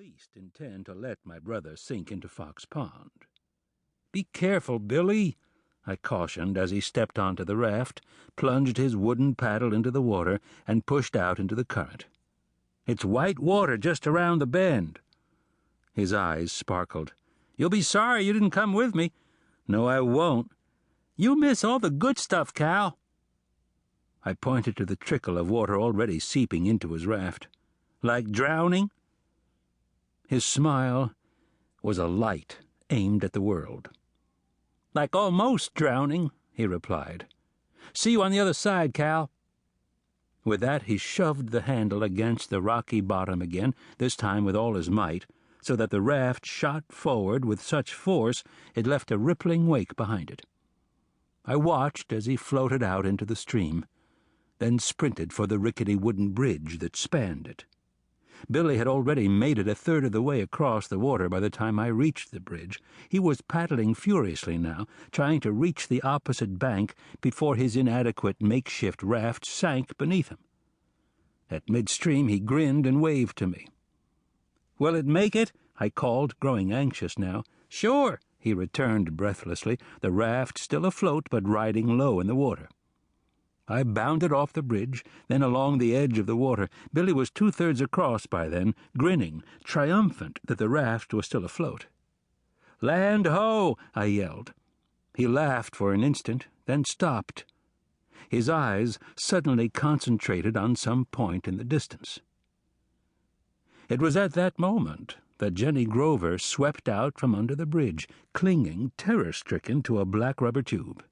least intend to let my brother sink into Fox Pond. "Be careful, Billy," I cautioned as he stepped onto the raft, plunged his wooden paddle into the water, and pushed out into the current. "It's white water just around the bend." His eyes sparkled. "You'll be sorry you didn't come with me." "No, I won't." "You'll miss all the good stuff, Cal." I pointed to the trickle of water already seeping into his raft. "Like drowning?" His smile was a light aimed at the world. "Like almost drowning," he replied. "See you on the other side, Cal." With that he shoved the handle against the rocky bottom again, this time with all his might, so that the raft shot forward with such force it left a rippling wake behind it. I watched as he floated out into the stream, then sprinted for the rickety wooden bridge that spanned it. Billy had already made it a third of the way across the water by the time I reached the bridge. He was paddling furiously now, trying to reach the opposite bank before his inadequate makeshift raft sank beneath him. At midstream he grinned and waved to me. "Will it make it?" I called, growing anxious now. "Sure," he returned breathlessly, the raft still afloat but riding low in the water. I bounded off the bridge, then along the edge of the water. Billy was 2/3 across by then, grinning, triumphant that the raft was still afloat. "Land ho!" I yelled. He laughed for an instant, then stopped. His eyes suddenly concentrated on some point in the distance. It was at that moment that Jenny Grover swept out from under the bridge, clinging, terror-stricken, to a black rubber tube.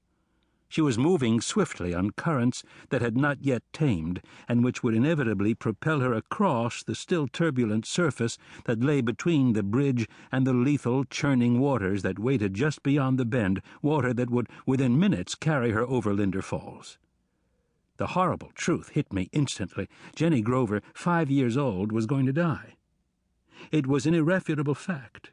She was moving swiftly on currents that had not yet tamed, and which would inevitably propel her across the still turbulent surface that lay between the bridge and the lethal, churning waters that waited just beyond the bend, water that would within minutes carry her over Linder Falls. The horrible truth hit me instantly. Jenny Grover, 5 years old, was going to die. It was an irrefutable fact.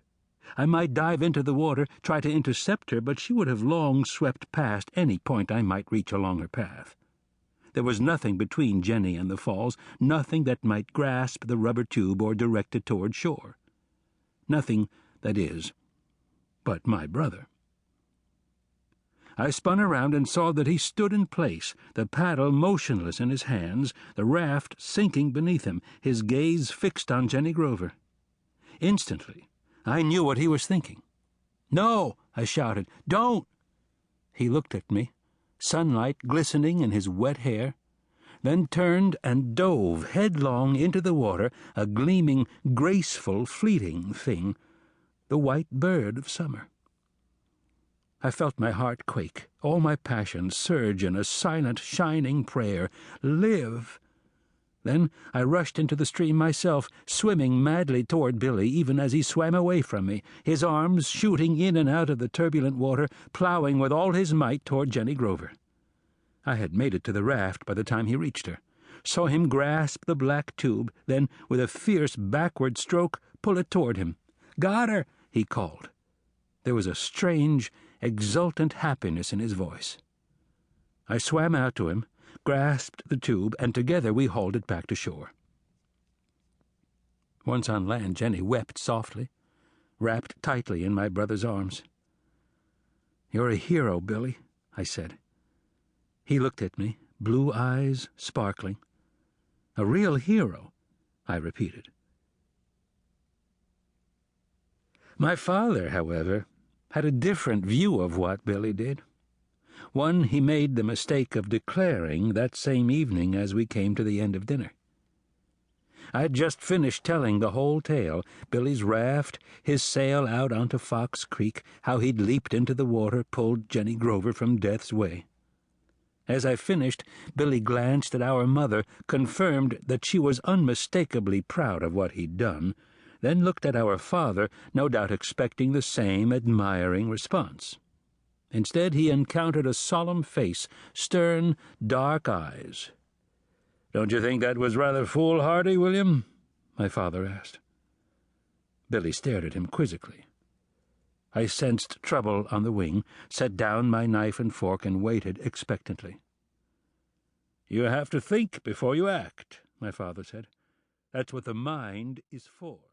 I might dive into the water, try to intercept her, but she would have long swept past any point I might reach along her path. There was nothing between Jenny and the falls, nothing that might grasp the rubber tube or direct it toward shore. Nothing, that is, but my brother. I spun around and saw that he stood in place, the paddle motionless in his hands, the raft sinking beneath him, his gaze fixed on Jenny Grover. Instantly, I knew what he was thinking. "No!" I shouted. "Don't!" He looked at me, sunlight glistening in his wet hair, then turned and dove headlong into the water, a gleaming, graceful, fleeting thing, the white bird of summer. I felt my heart quake, all my passions surge in a silent, shining prayer. Live! Then I rushed into the stream myself, swimming madly toward Billy even as he swam away from me, his arms shooting in and out of the turbulent water, plowing with all his might toward Jenny Grover. I had made it to the raft by the time he reached her, saw him grasp the black tube, then, with a fierce backward stroke, pull it toward him. "Got her!" he called. There was a strange, exultant happiness in his voice. I swam out to him, grasped the tube, and together we hauled it back to shore. Once on land, Jenny wept softly, wrapped tightly in my brother's arms. "You're a hero, Billy," I said. He looked at me, blue eyes sparkling. "A real hero," I repeated. My father, however, had a different view of what Billy did. One he made the mistake of declaring that same evening as we came to the end of dinner. I had just finished telling the whole tale, Billy's raft, his sail out onto Fox Creek, how he'd leaped into the water, pulled Jenny Grover from death's way. As I finished, Billy glanced at our mother, confirmed that she was unmistakably proud of what he'd done, then looked at our father, no doubt expecting the same admiring response. Instead, he encountered a solemn face, stern, dark eyes. "Don't you think that was rather foolhardy, William?" my father asked. Billy stared at him quizzically. I sensed trouble on the wing, set down my knife and fork, and waited expectantly. "You have to think before you act," my father said. "That's what the mind is for."